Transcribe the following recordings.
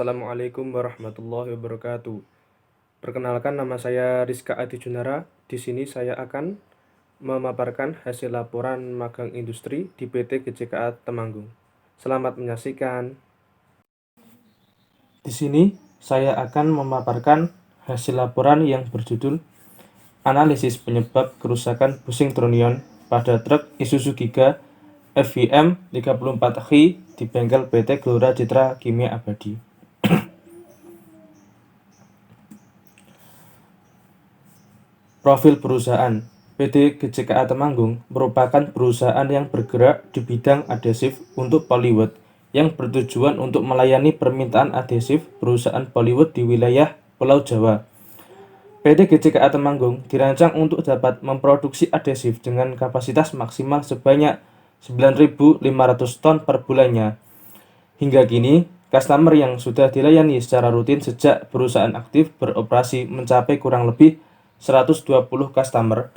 Assalamualaikum warahmatullahi wabarakatuh. Perkenalkan, nama saya Rizka Adi Junara. Di sini saya akan memaparkan hasil laporan magang industri di PT GCKA Temanggung. Selamat menyaksikan. Di sini saya akan memaparkan hasil laporan yang berjudul Analisis Penyebab Kerusakan Busing Tronion pada truk Isuzu Giga FVM 34Hi di bengkel PT Gelora Citra Kimia Abadi. Profil perusahaan. PT GCKA Temanggung merupakan perusahaan yang bergerak di bidang adhesif untuk Polywood yang bertujuan untuk melayani permintaan adhesif perusahaan Polywood di wilayah Pulau Jawa. PT GCKA Temanggung dirancang untuk dapat memproduksi adhesif dengan kapasitas maksimal sebanyak 9.500 ton per bulannya. Hingga kini, customer yang sudah dilayani secara rutin sejak perusahaan aktif beroperasi mencapai kurang lebih 120 customer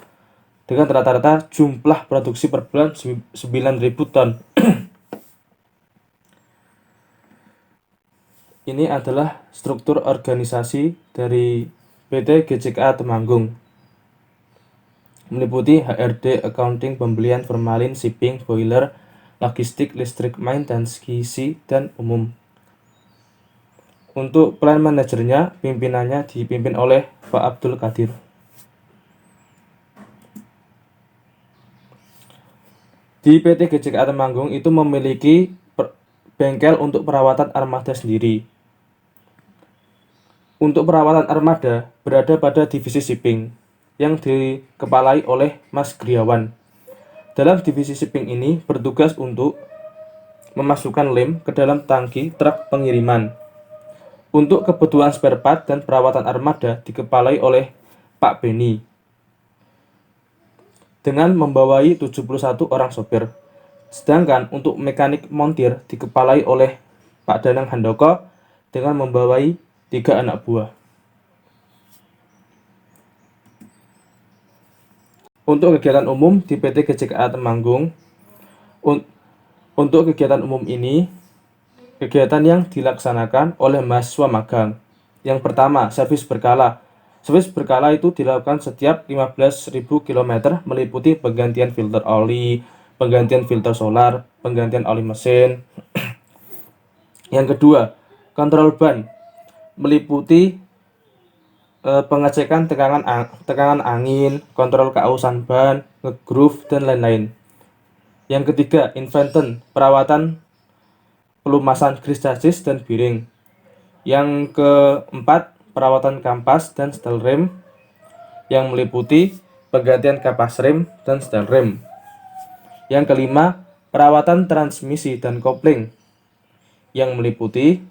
dengan rata-rata jumlah produksi per bulan 9.000 ton. Ini adalah struktur organisasi dari PT GCKA Temanggung. Meliputi HRD, accounting, pembelian, formalin, shipping, boiler, logistik, listrik, maintenance, gizi, dan umum. Untuk plan manajernya, pimpinannya dipimpin oleh Pak Abdul Qadir. Di PT GCKA Temanggung itu memiliki bengkel untuk perawatan armada sendiri. Untuk perawatan armada berada pada divisi shipping yang dikepalai oleh Mas Griawan. Dalam divisi shipping ini bertugas untuk memasukkan lem ke dalam tangki truk pengiriman. Untuk kebutuhan spare part dan perawatan armada dikepalai oleh Pak Beni dengan membawai 71 orang sopir. Sedangkan untuk mekanik montir dikepalai oleh Pak Danang Handoko dengan membawai 3 anak buah. Untuk kegiatan umum di PT GCKA Temanggung, untuk kegiatan umum ini, kegiatan yang dilaksanakan oleh mahasiswa magang. Yang pertama, servis berkala. Servis berkala itu dilakukan setiap 15.000 km meliputi penggantian filter oli, penggantian filter solar, penggantian oli mesin. Yang kedua, kontrol ban meliputi pengecekan tekanan angin, kontrol keausan ban, nge-groove, dan lain-lain. Yang ketiga, inventan, perawatan pelumasan grease chassis dan bearing. Yang keempat, perawatan kampas dan setel rem yang meliputi penggantian kapas rem dan setel rem. Yang kelima, perawatan transmisi dan kopling yang meliputi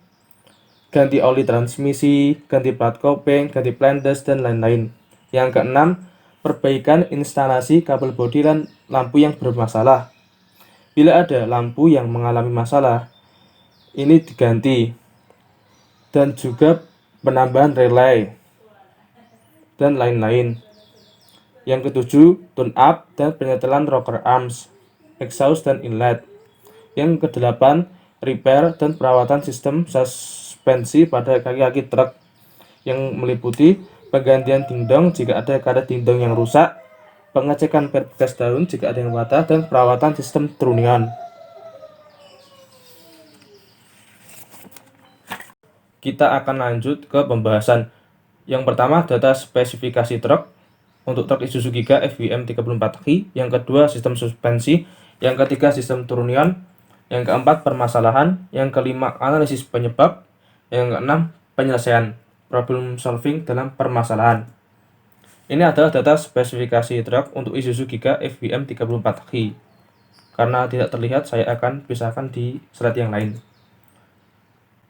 ganti oli transmisi, ganti plat kopling, ganti plandes, dan lain-lain. Yang keenam, perbaikan instalasi kabel bodi dan lampu yang bermasalah. Bila ada lampu yang mengalami masalah, ini diganti. Dan juga penambahan relay dan lain-lain. Yang ketujuh, tune up dan penyetelan rocker arms, exhaust, dan inlet. Yang kedelapan, repair dan perawatan sistem suspensi pada kaki-kaki truk yang meliputi penggantian dingdong jika ada karet dingdong yang rusak, pengecekan bekas daun jika ada yang patah, dan perawatan sistem trunion. Kita akan lanjut ke pembahasan. Yang pertama, data spesifikasi truk untuk truk Isuzu Giga FVM 34Hi. Yang kedua, sistem suspensi. Yang ketiga, sistem trunion. Yang keempat, permasalahan. Yang kelima, analisis penyebab. Yang keenam, penyelesaian, problem solving dalam permasalahan. Ini adalah data spesifikasi truk untuk Isuzu Giga FVM 34Hi. Karena tidak terlihat, saya akan pisahkan di slide yang lain.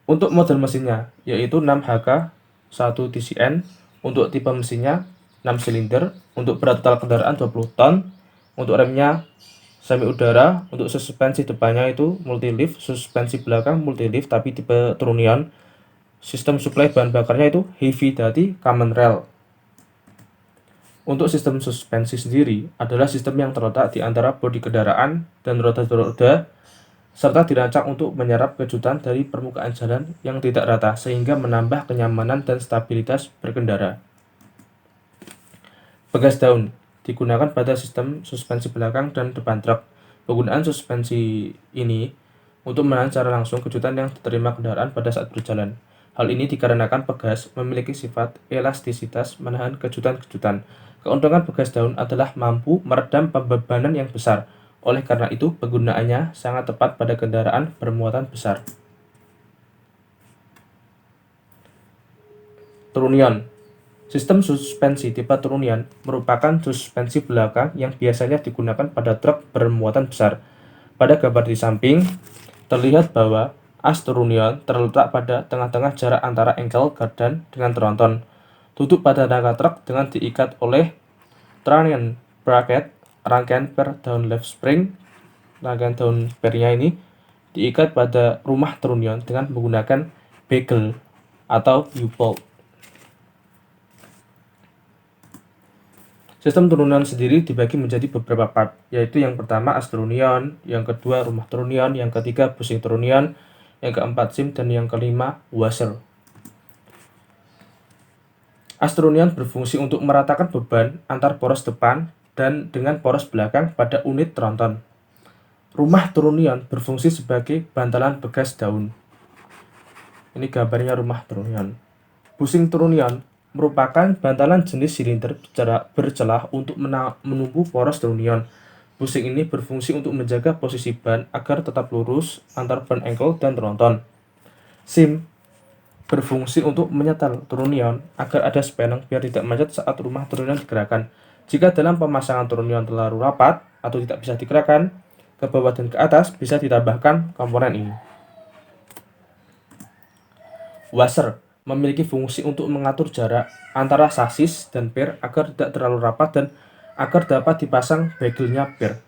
Untuk model mesinnya, yaitu 6HK1 TCN, untuk tipe mesinnya 6 silinder, untuk berat total kendaraan 20 ton, untuk remnya semi udara, untuk suspensi depannya itu multi-lift, suspensi belakang multi-lift tapi tipe trunion, sistem suplai bahan bakarnya itu heavy duty common rail. Untuk sistem suspensi sendiri adalah sistem yang terletak di antara bodi kendaraan dan roda-roda serta dirancang untuk menyerap kejutan dari permukaan jalan yang tidak rata sehingga menambah kenyamanan dan stabilitas berkendara. Pegas daun digunakan pada sistem suspensi belakang dan depan truk. Penggunaan suspensi ini untuk menahan secara langsung kejutan yang diterima kendaraan pada saat berjalan. Hal ini dikarenakan pegas memiliki sifat elastisitas menahan kejutan-kejutan. Keuntungan pegas daun adalah mampu meredam pembebanan yang besar. Oleh karena itu, penggunaannya sangat tepat pada kendaraan bermuatan besar. Trunnion. Sistem suspensi tipe trunnion merupakan suspensi belakang yang biasanya digunakan pada truk bermuatan besar. Pada gambar di samping, terlihat bahwa as trunnion terletak pada tengah-tengah jarak antara engkel gardan dengan tronton. Duduk pada rangka truk dengan diikat oleh trunnion bracket, rangkaian per daun leaf spring. Rangkaian daun pernya ini diikat pada rumah trunnion dengan menggunakan begal atau U-bolt. Sistem trunnion sendiri dibagi menjadi beberapa part, yaitu yang pertama as trunnion, yang kedua rumah trunnion, yang ketiga bushing trunnion, yang keempat sim, dan yang kelima washer. As trunnion berfungsi untuk meratakan beban antar poros depan dan dengan poros belakang pada unit tronton. Rumah trunnion berfungsi sebagai bantalan pegas daun. Ini gambarnya rumah trunnion. Bushing trunnion merupakan bantalan jenis silinder bercelah untuk menumbuh poros trunnion. Bushing ini berfungsi untuk menjaga posisi ban agar tetap lurus antar ban engkel dan tronton. Sim berfungsi untuk menyetel trunnion agar ada spaneng biar tidak macet saat rumah trunnion digerakkan. Jika dalam pemasangan trunnion terlalu rapat atau tidak bisa digerakkan, ke bawah dan ke atas bisa ditambahkan komponen ini. Washer memiliki fungsi untuk mengatur jarak antara sasis dan per agar tidak terlalu rapat dan agar dapat dipasang begelnya per.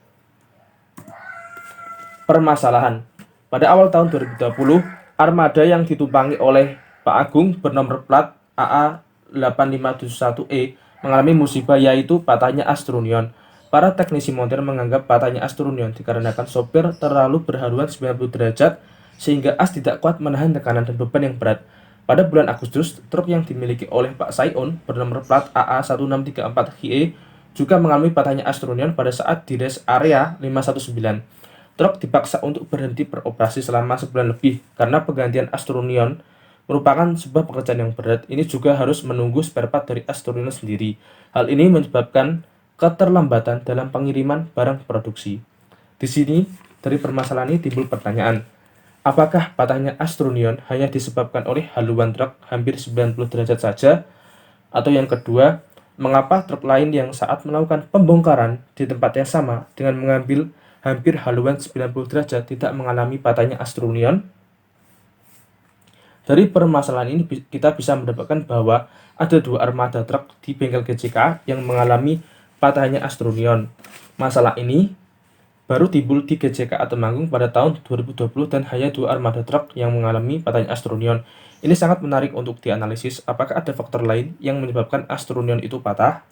Permasalahan. Pada awal tahun 2020, armada yang ditumpangi oleh Pak Agung bernomor plat AA8571E mengalami musibah, yaitu patahnya as trunnion. Para teknisi montir menganggap patahnya as trunnion dikarenakan sopir terlalu berhaluan 90 derajat sehingga as tidak kuat menahan tekanan dan beban yang berat. Pada bulan Agustus, truk yang dimiliki oleh Pak Saion bernomor plat AA1634HE juga mengalami patahnya as trunnion pada saat di rest area 519. Truk dipaksa untuk berhenti beroperasi selama sebulan lebih karena penggantian as trunnion merupakan sebuah pekerjaan yang berat. Ini juga harus menunggu spare part dari as trunnion sendiri. Hal ini menyebabkan keterlambatan dalam pengiriman barang produksi. Di sini, dari permasalahan ini timbul pertanyaan, apakah patahnya as trunnion hanya disebabkan oleh haluan truk hampir 90 derajat saja? Atau yang kedua, mengapa truk lain yang saat melakukan pembongkaran di tempat yang sama dengan mengambil hampir haluan 90 derajat tidak mengalami patahnya as trunnion? Dari permasalahan ini kita bisa mendapatkan bahwa ada dua armada truk di bengkel GCK yang mengalami patahnya as trunnion. Masalah ini baru timbul di GCK Temanggung pada tahun 2020 dan hanya dua armada truk yang mengalami patahnya as trunnion. Ini sangat menarik untuk dianalisis, apakah ada faktor lain yang menyebabkan as trunnion itu patah?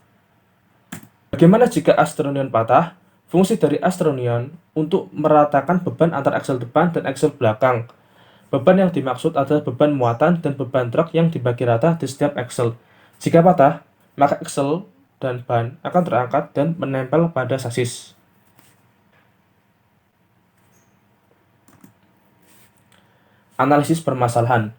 Bagaimana jika as trunnion patah? Fungsi dari as trunnion untuk meratakan beban antara aksel depan dan aksel belakang. Beban yang dimaksud adalah beban muatan dan beban truk yang dibagi rata di setiap aksel. Jika patah, maka aksel dan ban akan terangkat dan menempel pada sasis. Analisis permasalahan.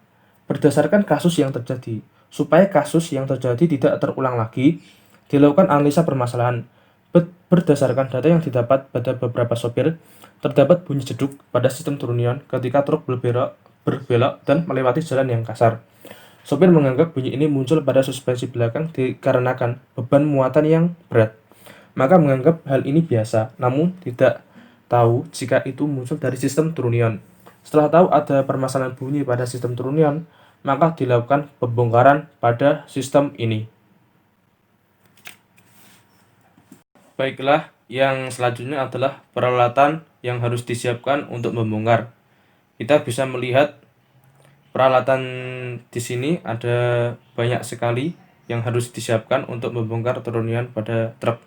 Berdasarkan kasus yang terjadi, supaya kasus yang terjadi tidak terulang lagi, dilakukan analisa permasalahan. Berdasarkan data yang didapat pada beberapa sopir, terdapat bunyi jeduk pada sistem trunnion ketika truk berbelok dan melewati jalan yang kasar. Sopir menganggap bunyi ini muncul pada suspensi belakang dikarenakan beban muatan yang berat. Maka menganggap hal ini biasa, namun tidak tahu jika itu muncul dari sistem trunnion. Setelah tahu ada permasalahan bunyi pada sistem trunnion, maka dilakukan pembongkaran pada sistem ini. Baiklah, yang selanjutnya adalah peralatan yang harus disiapkan untuk membongkar. Kita bisa melihat peralatan di sini ada banyak sekali yang harus disiapkan untuk membongkar trunnion pada truk.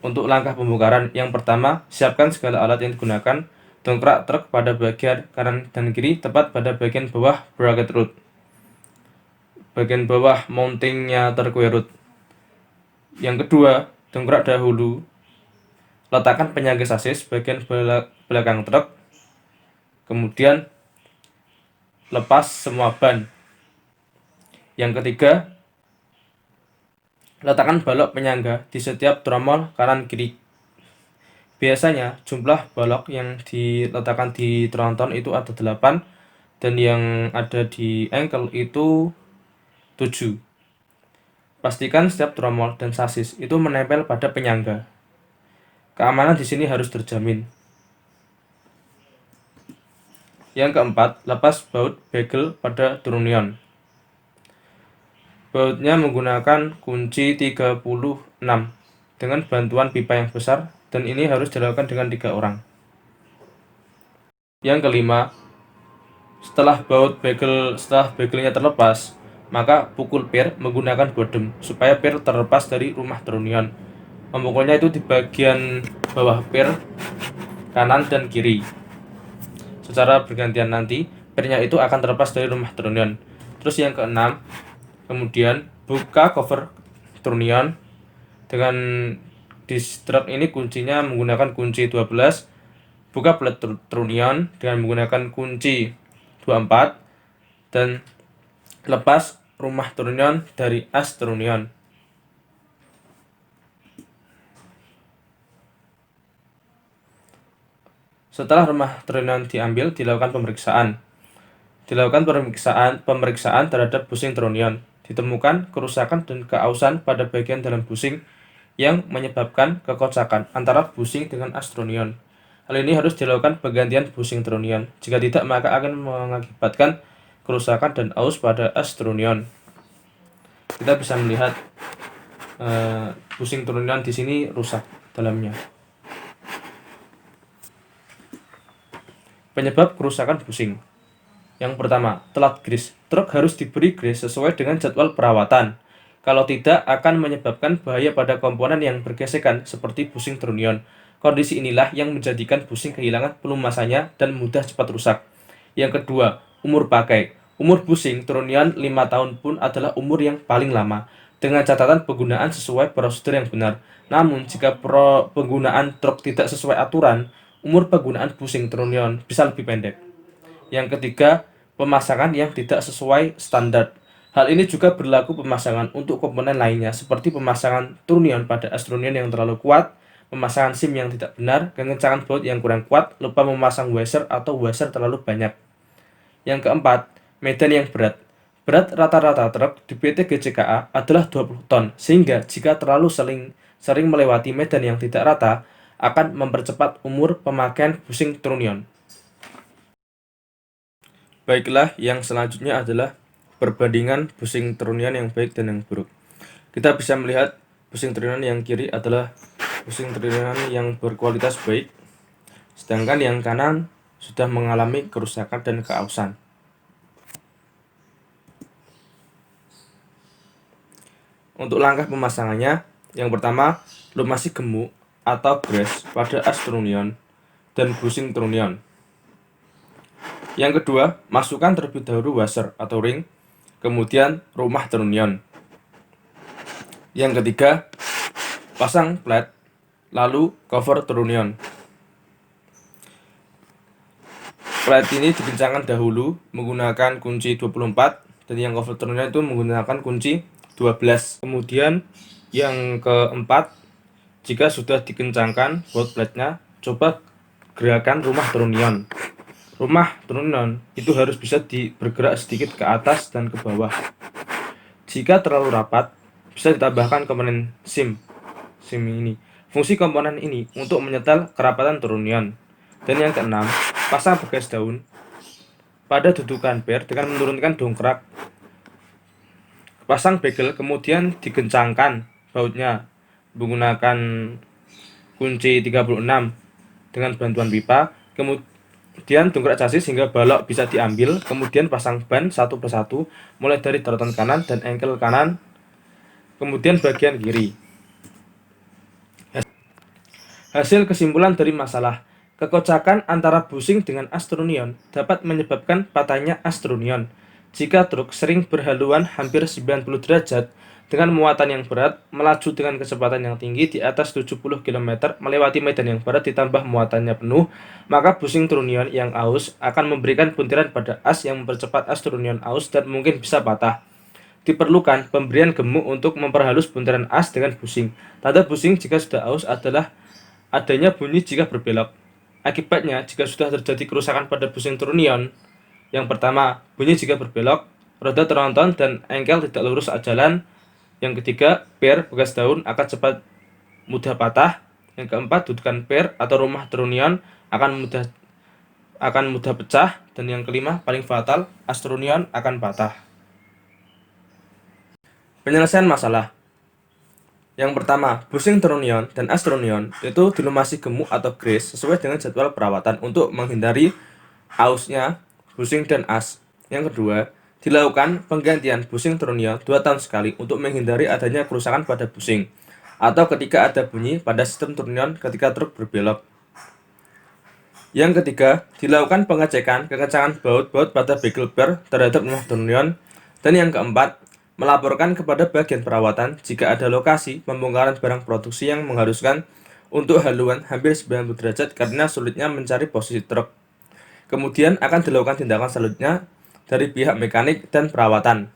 Untuk langkah pembongkaran, yang pertama, siapkan segala alat yang digunakan. Dongkrak truk pada bagian kanan dan kiri, tepat pada bagian bawah bracket root, bagian bawah mountingnya terkue root. Yang kedua, dongkrak dahulu, letakkan penyangga sasis bagian belakang truk, kemudian lepas semua ban. Yang ketiga, letakkan balok penyangga di setiap tromol kanan kiri. Biasanya jumlah balok yang diletakkan di tronton itu ada 8 dan yang ada di ankle itu 7. Pastikan setiap tromol dan sasis itu menempel pada penyangga. Keamanan di sini harus terjamin. Yang keempat, lepas baut bagel pada trunnion. Bautnya menggunakan kunci 36 dengan bantuan pipa yang besar, dan ini harus dilakukan dengan 3 orang. Yang kelima, setelah bagelnya terlepas, maka pukul per menggunakan bodem supaya per terlepas dari rumah trunnion. Memukulnya itu di bagian bawah per kanan dan kiri. Secara bergantian nanti pernya itu akan terlepas dari rumah trunnion. Terus yang keenam, kemudian buka cover trunnion dengan di truk ini kuncinya menggunakan kunci 12. Buka plat trunnion dengan menggunakan kunci 24 dan lepas rumah trunnion dari as trunnion. Setelah rumah trunnion diambil, dilakukan pemeriksaan. Pemeriksaan terhadap busing trunnion. Ditemukan kerusakan dan keausan pada bagian dalam busing yang menyebabkan kekocakan antara busing dengan as trunnion. Hal ini harus dilakukan penggantian busing trunnion. Jika tidak, maka akan mengakibatkan kerusakan dan aus pada as trunnion. Kita bisa melihat busing trunnion di sini rusak dalamnya. Penyebab kerusakan busing. Yang pertama, telat grease. Truk harus diberi grease sesuai dengan jadwal perawatan. Kalau tidak, akan menyebabkan bahaya pada komponen yang bergesekan seperti busing trunnion. Kondisi inilah yang menjadikan busing kehilangan pelumasannya dan mudah cepat rusak. Yang kedua, umur pakai. Umur busing trunnion 5 tahun pun adalah umur yang paling lama, dengan catatan penggunaan sesuai prosedur yang benar. Namun, jika penggunaan truk tidak sesuai aturan, umur penggunaan busing trunnion bisa lebih pendek. Yang ketiga, pemasangan yang tidak sesuai standar. Hal ini juga berlaku pemasangan untuk komponen lainnya, seperti pemasangan trunnion pada as trunnion yang terlalu kuat, pemasangan sim yang tidak benar, kencangan baut yang kurang kuat, lupa memasang washer atau washer terlalu banyak. Yang keempat, medan yang berat. Berat rata-rata truk di PT GCKA adalah 20 ton, sehingga jika terlalu sering melewati medan yang tidak rata, akan mempercepat umur pemakaian busing trunnion. Baiklah, yang selanjutnya adalah perbandingan busing trunnion yang baik dan yang buruk. Kita bisa melihat busing trunnion yang kiri adalah busing trunnion yang berkualitas baik, sedangkan yang kanan sudah mengalami kerusakan dan keausan. Untuk langkah pemasangannya, yang pertama, lumasi gemuk atau grease pada as trunnion dan busing trunnion. Yang kedua, masukkan terlebih dahulu washer atau ring, kemudian rumah trunnion. Yang ketiga, pasang plat, lalu cover trunnion. Plat ini dikencangkan dahulu menggunakan kunci 24 dan yang cover trunnion itu menggunakan kunci 12. Kemudian yang keempat, jika sudah dikencangkan baut platnya, coba gerakan rumah trunnion. Rumah trunnion itu harus bisa bergerak sedikit ke atas dan ke bawah. Jika terlalu rapat, bisa ditambahkan komponen sim ini. Fungsi komponen ini untuk menyetel kerapatan trunnion. Dan yang keenam, pasang bagas daun pada dudukan per dengan menurunkan dongkrak. Pasang bagel, kemudian dikencangkan bautnya menggunakan kunci 36 dengan bantuan pipa. Kemudian dongkrak chassis hingga balok bisa diambil, kemudian pasang ban satu persatu mulai dari torotan kanan dan ankle kanan, kemudian bagian kiri. Hasil kesimpulan dari masalah, kekocakan antara busing dengan astronion dapat menyebabkan patahnya astronion. Jika truk sering berhaluan hampir 90 derajat dengan muatan yang berat, melaju dengan kecepatan yang tinggi di atas 70 km melewati medan yang berat ditambah muatannya penuh, maka busing trunion yang aus akan memberikan buntiran pada as yang mempercepat astronion aus dan mungkin bisa patah. Diperlukan pemberian gemuk untuk memperhalus buntiran as dengan busing. Tanda busing jika sudah aus adalah adanya bunyi jika berbelok. Akibatnya, jika sudah terjadi kerusakan pada busing trunion, yang pertama, bunyi jika berbelok, roda tronton dan engkel tidak lurus saat jalan. Yang ketiga, per bekas daun akan mudah patah. Yang keempat, dudukan per atau rumah trunion akan mudah pecah. Dan yang kelima, paling fatal, astronion akan patah. Penyelesaian masalah. Yang pertama, busing trunion dan astronion itu dilumasi gemuk atau grease sesuai dengan jadwal perawatan untuk menghindari ausnya busing dan as. Yang kedua, dilakukan penggantian busing trunion 2 tahun sekali untuk menghindari adanya kerusakan pada busing atau ketika ada bunyi pada sistem trunion ketika truk berbelok. Yang ketiga, dilakukan pengecekan kekencangan baut-baut pada bekel bar terhadap rumah trunion. Dan yang keempat, melaporkan kepada bagian perawatan jika ada lokasi pembongkaran barang produksi yang mengharuskan untuk haluan hampir 90 derajat karena sulitnya mencari posisi truk. Kemudian akan dilakukan tindakan selanjutnya dari pihak mekanik dan perawatan.